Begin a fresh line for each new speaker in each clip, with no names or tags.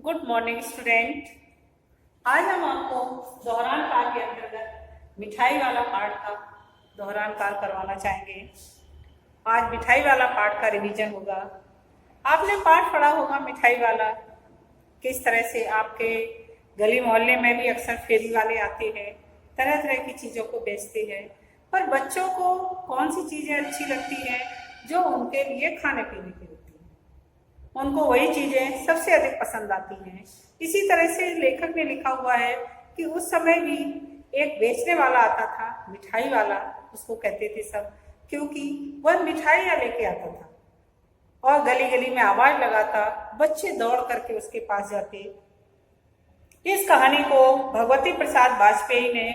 Good morning student. आज हम आपको दोहरान काल के अंतर्गत मिठाई वाला पाठ का दोहरान काल करवाना चाहेंगे। आज मिठाई वाला पाठ का रिवीजन होगा। आपने पाठ पढ़ा होगा मिठाई वाला, किस तरह से आपके गली मोहल्ले में भी अक्सर फेरी वाले आते हैं, तरह तरह की चीज़ों को बेचते हैं। पर बच्चों को कौन सी चीज़ें अच्छी लगती हैं जो उनके लिए खाने पीने की होती हैं, उनको वही चीजें सबसे अधिक पसंद आती हैं। इसी तरह से लेखक ने लिखा हुआ है कि उस समय भी एक बेचने वाला आता था, मिठाई वाला उसको कहते थे सब, क्योंकि वह मिठाइयाँ लेके आता था और गली गली में आवाज लगाता, बच्चे दौड़ करके उसके पास जाते। इस कहानी को भगवती प्रसाद वाजपेयी ने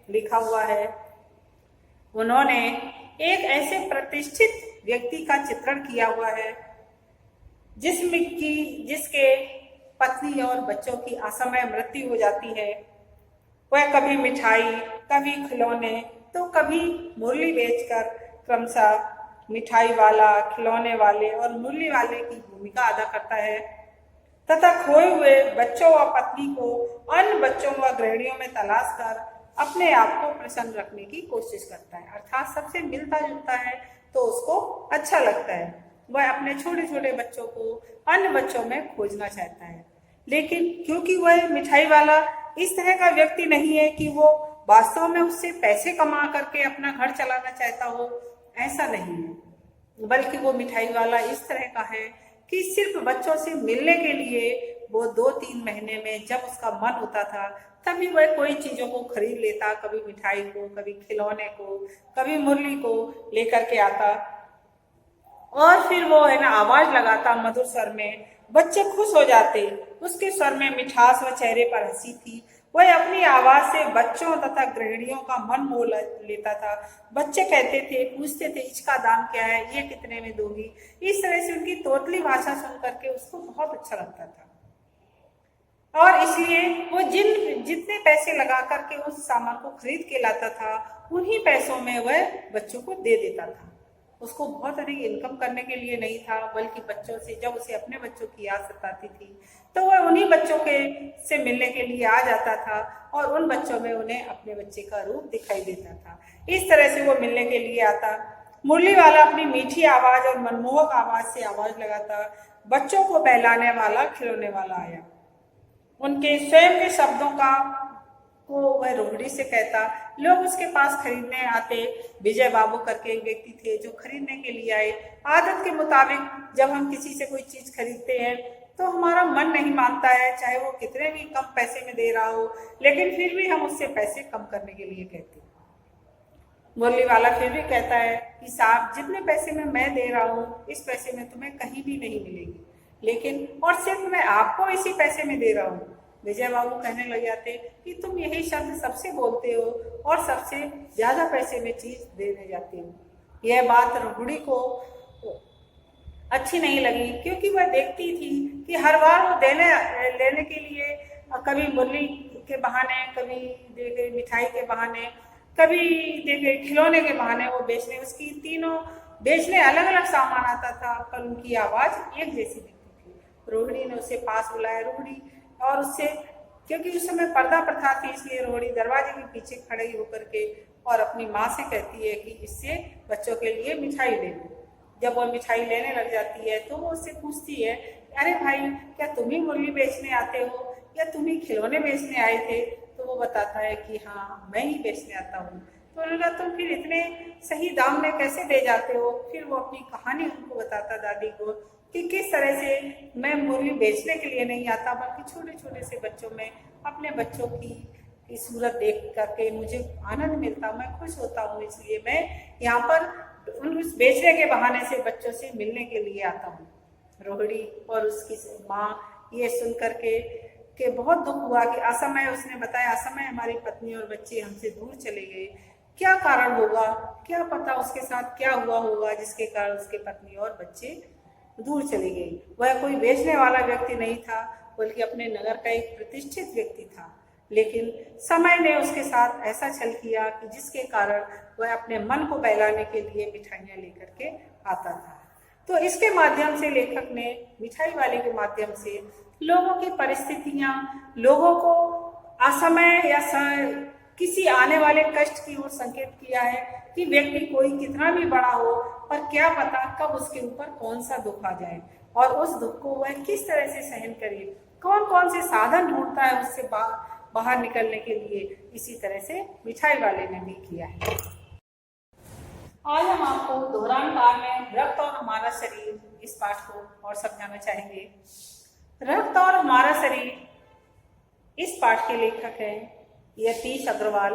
लिखा हुआ है। उन्होंने एक ऐसे प्रतिष्ठित व्यक्ति का चित्रण किया हुआ है जिसके पत्नी और बच्चों की असमय मृत्यु हो जाती है। वह कभी मिठाई, कभी खिलौने तो कभी मुरली बेचकर क्रमशः मिठाई वाला, खिलौने वाले और मुरली वाले की भूमिका अदा करता है तथा खोए हुए बच्चों व पत्नी को अन्य बच्चों व गृहिणियों में तलाश कर अपने आप को प्रसन्न रखने की कोशिश करता है। अर्थात सबसे मिलता जुलता है तो उसको अच्छा लगता है। वह अपने छोटे छोटे बच्चों को अन्य बच्चों में खोजना चाहता है, लेकिन क्योंकि वह मिठाई वाला इस तरह का व्यक्ति नहीं है कि वो वास्तव में उससे पैसे कमा करके अपना घर चलाना चाहता हो, ऐसा नहीं है। बल्कि वो मिठाई वाला इस तरह का है कि सिर्फ बच्चों से मिलने के लिए वो 2-3 महीने में जब उसका मन होता था तभी वह कोई चीजों को खरीद लेता, कभी मिठाई को, कभी खिलौने को, कभी मुरली को लेकर के आता और फिर वो है ना आवाज लगाता मधुर स्वर में। बच्चे खुश हो जाते, उसके स्वर में मिठास व चेहरे पर हंसी थी। वह अपनी आवाज से बच्चों तथा गृहिणियों का मन मोह लेता था। बच्चे कहते थे, पूछते थे इसका दाम क्या है, ये कितने में दोगी। इस तरह से उनकी तोतली भाषा सुन करके उसको बहुत अच्छा लगता था और इसलिए वो जितने पैसे लगा करके उस सामान को खरीद के लाता था, उन्हीं पैसों में वह बच्चों को दे देता था। उसको बहुत अधिक इनकम करने के लिए नहीं था, बल्कि बच्चों से जब उसे अपने बच्चों की याद सताती थी तो वह उन्हीं बच्चों के से मिलने के लिए आ जाता था और उन बच्चों में उन्हें अपने बच्चे का रूप दिखाई देता था। इस तरह से वो मिलने के लिए आता। मुरली वाला अपनी मीठी आवाज और मनमोहक आवाज से आवाज लगाता। बच्चों को बहलाने वाला खिलौने वाला आया। उनके स्वयं के शब्दों को वह रोहड़ी से कहता। लोग उसके पास खरीदने आते। विजय बाबू करके एक व्यक्ति थे जो खरीदने के लिए आए। आदत के मुताबिक जब हम किसी से कोई चीज खरीदते हैं तो हमारा मन नहीं मानता है, चाहे वो कितने भी कम पैसे में दे रहा हो, लेकिन फिर भी हम उससे पैसे कम करने के लिए कहते हैं। मुरली वाला फिर भी कहता है कि साहब, जितने पैसे में मैं दे रहा हूँ इस पैसे में तुम्हें कहीं भी नहीं मिलेगी, लेकिन और सिर्फ मैं आपको इसी पैसे में दे रहा हूँ। विजय बाबू कहने लग जाते कि तुम यही शब्द सबसे बोलते हो और सबसे ज्यादा पैसे में चीज देने जाते हो। यह बात रोहड़ी को अच्छी नहीं लगी, क्योंकि वह देखती थी कि हर बार वो लेने के लिए कभी मुरली के बहाने, कभी देखे मिठाई के बहाने, कभी देखे खिलौने के बहाने वो बेचने, उसकी तीनों बेचने अलग अलग सामान आता था, पर उनकी आवाज एक जैसी दिखती थी। रोहिणी ने उसे पास बुलाया। रोहिणी और उससे, क्योंकि उस समय पर्दा प्रथा थी, इसलिए रोहिणी दरवाजे के पीछे खड़ी होकर के और अपनी माँ से कहती है कि इससे बच्चों के लिए मिठाई ले लो। जब वह मिठाई लेने लग जाती है तो वो उससे पूछती है, अरे भाई, क्या तुम ही मुरली बेचने आते हो या तुम ही खिलौने बेचने आए थे? तो वो बताता है कि हाँ, मैं ही बेचने आता हूँ। तो उन्होंने कहा, तुम फिर इतने सही दाम में कैसे दे जाते हो? फिर वो अपनी कहानी उनको बताता दादी को कि किस तरह से मैं मुरली बेचने के लिए नहीं आता, बल्कि छोटे छोटे से बच्चों में अपने बच्चों की सूरत देख करके मुझे आनंद मिलता, मैं खुश होता हूँ, इसलिए मैं यहाँ पर उन बेचने के बहाने से बच्चों से मिलने के लिए आता हूँ। रोहिणी और उसकी माँ ये सुन करके बहुत दुख हुआ कि असमय, उसने बताया, असमय हमारी पत्नी और बच्चे हमसे दूर चले गए। क्या कारण होगा, क्या पता उसके साथ क्या हुआ होगा जिसके कारण उसके पत्नी और बच्चे दूर चली गई। वह कोई बेचने वाला व्यक्ति नहीं था, बल्कि अपने नगर का एक प्रतिष्ठित व्यक्ति था, लेकिन समय ने उसके साथ ऐसा छल किया कि जिसके कारण वह अपने मन को बहलाने के लिए मिठाइयाँ लेकर के आता था। तो इसके माध्यम से लेखक ने मिठाई वाले के माध्यम से लोगों की परिस्थितियां, लोगों को असमय या किसी आने वाले कष्ट की ओर संकेत किया है कि व्यक्ति कोई कितना भी बड़ा हो, पर क्या पता कब उसके ऊपर कौन सा दुख आ जाए और उस दुख को वह किस तरह से सहन करे, कौन कौन से साधन ढूंढता है उससे बाहर निकलने के लिए। इसी तरह से मिठाई वाले ने भी किया है। आज हम आपको दौरान काल में रक्त और हमारा शरीर इस पाठ को और समझाना चाहेंगे। रक्त और हमारा शरीर इस पाठ के लेखक हैं यतीश अग्रवाल,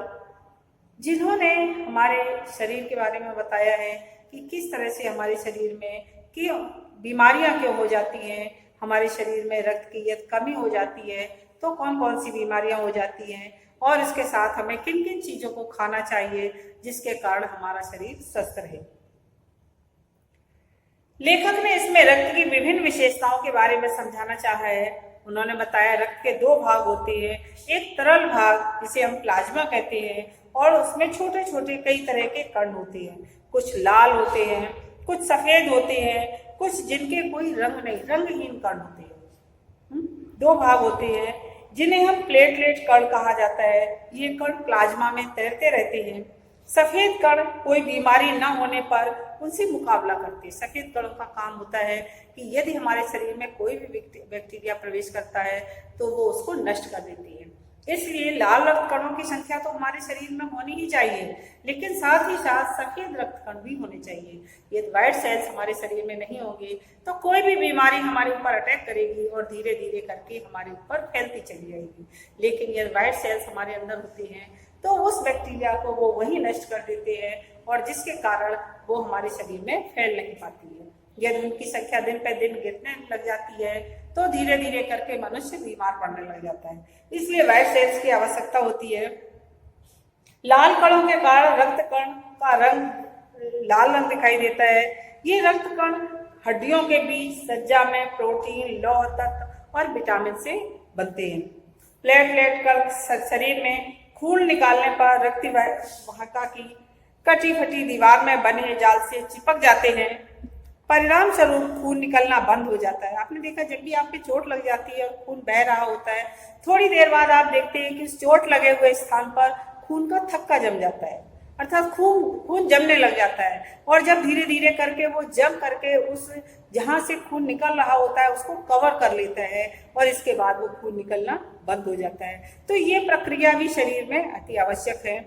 जिन्होंने हमारे शरीर के बारे में बताया है कि किस तरह से हमारे शरीर में क्यों बीमारियां क्यों हो जाती हैं, हमारे शरीर में रक्त की यदि कमी हो जाती है तो कौन कौन सी बीमारियां हो जाती हैं, और इसके साथ हमें किन किन चीजों को खाना चाहिए जिसके कारण हमारा शरीर स्वस्थ रहे। लेखक ने इसमें रक्त की विभिन्न विशेषताओं के बारे में समझाना चाहा है। उन्होंने बताया रक्त के दो भाग होते हैं, एक तरल भाग जिसे हम प्लाज्मा कहते हैं और उसमें छोटे छोटे कई तरह के कण होते हैं, कुछ लाल होते हैं, कुछ सफेद होते हैं, कुछ जिनके कोई रंग नहीं, रंगहीन कण होते हैं। दो भाग होते हैं जिन्हें हम प्लेटलेट कण कहा जाता है। ये कण प्लाज्मा में तैरते रहते हैं। सफेद कण कोई बीमारी न होने पर उनसे मुकाबला करते हैं। सफेद कणों का काम होता है कि यदि हमारे शरीर में कोई भी बैक्टीरिया प्रवेश करता है तो वो उसको नष्ट कर देती है। इसलिए लाल रक्त कणों की संख्या तो हमारे शरीर में होनी ही चाहिए, लेकिन साथ ही साथ सफेद रक्त कण भी होने चाहिए। यदि व्हाइट सेल्स हमारे शरीर में नहीं होंगे तो कोई भी बीमारी हमारे ऊपर अटैक करेगी और धीरे धीरे करके हमारे ऊपर फैलती चली जाएगी। लेकिन यदि व्हाइट सेल्स हमारे अंदर होती हैं तो उस बैक्टीरिया को वो वही नष्ट कर देते हैं और जिसके कारण वो हमारे शरीर में फैल नहीं पाती है। यदि उनकी संख्या दिन पे दिन गिरने लग जाती है तो धीरे धीरे करके मनुष्य बीमार पड़ने लग जाता है। इसलिए व्हाइट सेल्स की आवश्यकता होती है। लाल कणों के कारण रक्त कण का रंग लाल रंग दिखाई देता है। ये रक्त कण हड्डियों के बीच सज्जा में प्रोटीन, लौह तत्व और विटामिन से बनते हैं। प्लेटलेट कण शरीर में खून निकालने पर रक्त वाहिका की कटी फटी दीवार में बने जाल से चिपक जाते हैं। परिणाम स्वरूप खून निकलना बंद हो जाता है। आपने देखा जब भी आपके चोट लग जाती है और खून बह रहा होता है, थोड़ी देर बाद आप देखते हैं कि उस चोट लगे हुए स्थान पर खून का थक्का जम जाता है, अर्थात खून जमने लग जाता है। और जब धीरे धीरे करके वो जम करके उस जहां से खून निकल रहा होता है उसको कवर कर लेता है और इसके बाद वो खून निकलना बंद हो जाता है। तो ये प्रक्रिया भी शरीर में अति आवश्यक है।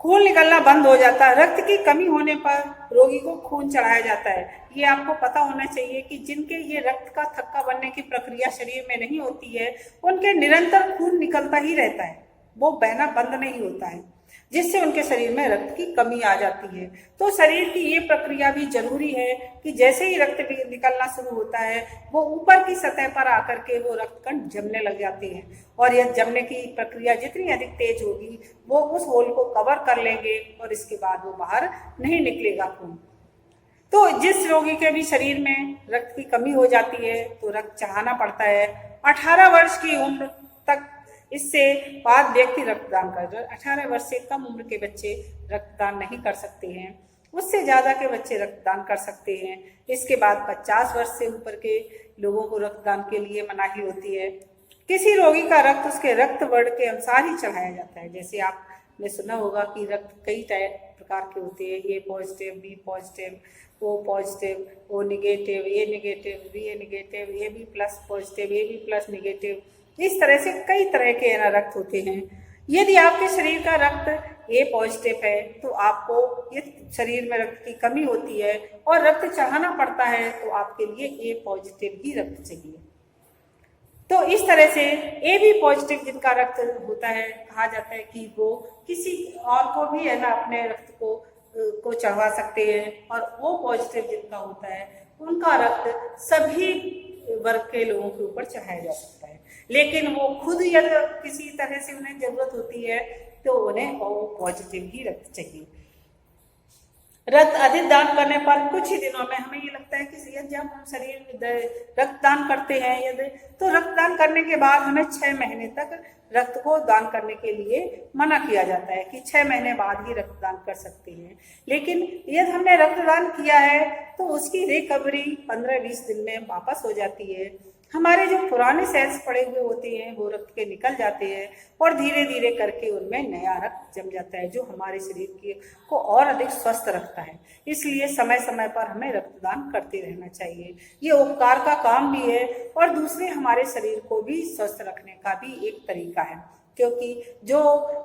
खून निकलना बंद हो जाता है। रक्त की कमी होने पर रोगी को खून चढ़ाया जाता है। ये आपको पता होना चाहिए कि जिनके ये रक्त का थक्का बनने की प्रक्रिया शरीर में नहीं होती है, उनके निरंतर खून निकलता ही रहता है, वो बहना बंद नहीं होता है, जिससे उनके शरीर में रक्त की कमी आ जाती है। तो शरीर की ये प्रक्रिया भी जरूरी है कि जैसे ही रक्त निकलना शुरू होता है वो ऊपर की सतह पर आकर के वो रक्त कण जमने लग जाते हैं और यह जमने की प्रक्रिया जितनी अधिक तेज होगी वो उस होल को कवर कर लेंगे और इसके बाद वो बाहर नहीं निकलेगा खून। तो जिस रोगी के भी शरीर में रक्त की कमी हो जाती है तो रक्त चढ़ाना पड़ता है। 18 वर्ष की उम्र तक इससे बाद व्यक्ति रक्तदान कर, 18 वर्ष से कम उम्र के बच्चे रक्तदान नहीं कर सकते हैं, उससे ज्यादा के बच्चे रक्तदान कर सकते हैं। इसके बाद 50 वर्ष से ऊपर के लोगों को रक्तदान के लिए मनाही होती है। किसी रोगी का रक्त उसके रक्त वर्ण के अनुसार ही चढ़ाया जाता है। जैसे आपने सुना होगा कि रक्त कई प्रकार के होते हैं, A positive, B positive, O positive, O negative, A negative, B negative, A B plus positive, A B plus negative, इस तरह से कई तरह के रक्त होते हैं। यदि आपके शरीर का रक्त ए पॉजिटिव है तो आपको यदि शरीर में रक्त की कमी होती है और रक्त चढ़ाना पड़ता है तो आपके लिए ए पॉजिटिव ही रक्त चाहिए। तो इस तरह से ए बी पॉजिटिव जिनका रक्त होता है, कहा जाता है कि वो किसी और को भी अपने रक्त को चढ़वा सकते हैं, और ओ पॉजिटिव जिनका होता है उनका रक्त सभी वर्ग के लोगों के ऊपर चढ़ाया जा सकता है। लेकिन वो खुद यदि किसी तरह से उन्हें जरूरत होती है तो उन्हें ओ पॉजिटिव ही रक्त चाहिए। रक्त अधिक दान करने पर कुछ ही दिनों में हमें ये लगता है है कि यदि जब हम रक्तदान करते हैं यदि, तो रक्तदान करने के बाद हमें 6 महीने तक रक्त को दान करने के लिए मना किया जाता है कि 6 महीने बाद ही रक्तदान कर सकते हैं। लेकिन यदि हमने रक्तदान किया है तो उसकी रिकवरी 15-20 दिन में वापस हो जाती है। हमारे जो पुराने सेल्स पड़े हुए होते हैं वो रक्त के निकल जाते हैं और धीरे धीरे करके उनमें नया रक्त जम जाता है, जो हमारे शरीर को और अधिक स्वस्थ रखता है। इसलिए समय समय पर हमें रक्तदान करते रहना चाहिए। ये उपकार का काम भी है और दूसरे हमारे शरीर को भी स्वस्थ रखने का भी एक तरीका है, क्योंकि जो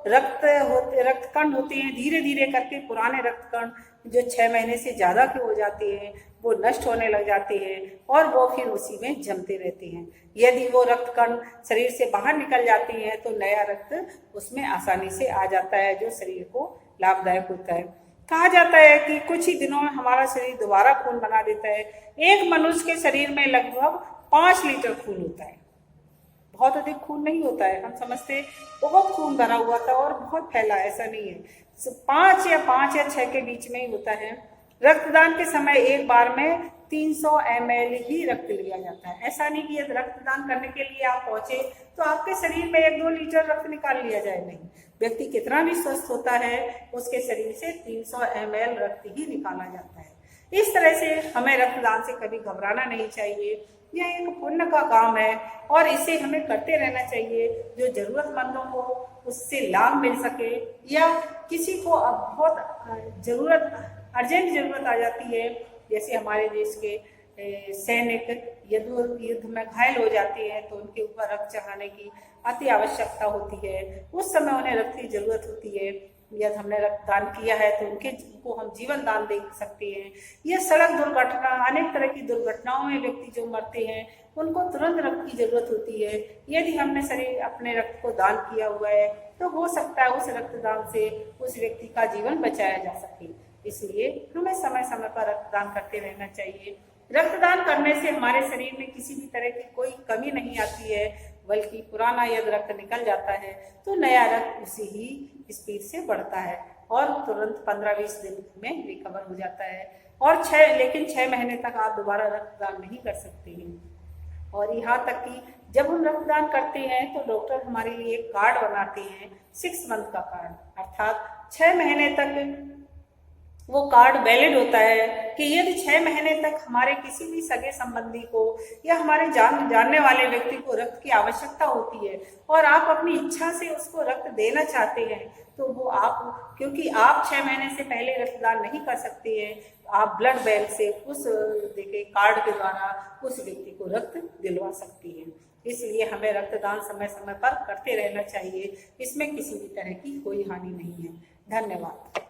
रक्त कण होते हैं धीरे धीरे करके पुराने रक्त कण जो 6 महीने से ज्यादा के हो जाते हैं वो नष्ट होने लग जाते हैं और वो फिर उसी में जमते रहते हैं। यदि वो रक्त कण शरीर से बाहर निकल जाते हैं तो नया रक्त उसमें आसानी से आ जाता है, जो शरीर को लाभदायक होता है। कहा जाता है कि कुछ ही दिनों में हमारा शरीर दोबारा खून बना देता है। एक मनुष्य के शरीर में लगभग 5 लीटर खून होता है। बहुत अधिक खून नहीं होता है, हम समझते बहुत खून भरा हुआ था और बहुत फैला, ऐसा नहीं है। 5 या 6 के बीच में ही होता है। रक्तदान के समय एक बार में 300 ml ही रक्त लिया जाता है। ऐसा नहीं कि यदि रक्तदान करने के लिए आप पहुंचे तो आपके शरीर में 1-2 लीटर रक्त निकाल लिया जाए, नहीं। व्यक्ति कितना भी स्वस्थ होता है उसके शरीर से 300 ml रक्त ही निकाला जाता है। इस तरह से हमें रक्तदान से कभी घबराना नहीं चाहिए। यह एक पुण्य का काम है और इसे हमें करते रहना चाहिए। जो जरूरतमंदों को उससे लाभ मिल सके या किसी को अब बहुत अर्जेंट जरूरत आ जाती है, जैसे हमारे देश के सैनिक युद्ध में घायल हो जाते हैं तो उनके ऊपर रक्त चढ़ाने की अति आवश्यकता होती है। उस समय उन्हें रक्त की जरूरत होती है। यदि हमने रक्तदान किया है तो उनको हम जीवन दान दे सकते हैं। यह सड़क दुर्घटना, अनेक तरह की दुर्घटनाओं में व्यक्ति जो मरते हैं उनको तुरंत रक्त की जरूरत होती है। यदि हमने अपने रक्त को दान किया हुआ है तो हो सकता है उस रक्तदान से उस व्यक्ति का जीवन बचाया जा सके। इसलिए हमें समय समय पर रक्तदान करते रहना चाहिए। रक्तदान करने से हमारे शरीर में किसी भी तरह की कोई कमी नहीं आती है, बल्कि पुराना यदि रक्त निकल जाता है तो नया रक्त उसी ही स्पीड से बढ़ता है और तुरंत 15-20 दिन में रिकवर हो जाता है। और 6 महीने तक आप दोबारा रक्तदान नहीं कर सकते हैं। और यहाँ तक कि जब हम रक्तदान करते हैं तो डॉक्टर हमारे लिए एक कार्ड बनाते हैं, 6 मंथ का कार्ड, अर्थात 6 महीने तक वो कार्ड वैलिड होता है कि यदि 6 महीने तक हमारे किसी भी सगे संबंधी को या हमारे जानने वाले व्यक्ति को रक्त की आवश्यकता होती है और आप अपनी इच्छा से उसको रक्त देना चाहते हैं तो वो आप, क्योंकि आप 6 महीने से पहले रक्तदान नहीं कर सकते हैं, आप ब्लड बैंक से उस कार्ड के द्वारा उस व्यक्ति को रक्त दिलवा सकती हैं। इसलिए हमें रक्तदान समय समय पर करते रहना चाहिए। इसमें किसी भी तरह की कोई हानि नहीं है। धन्यवाद।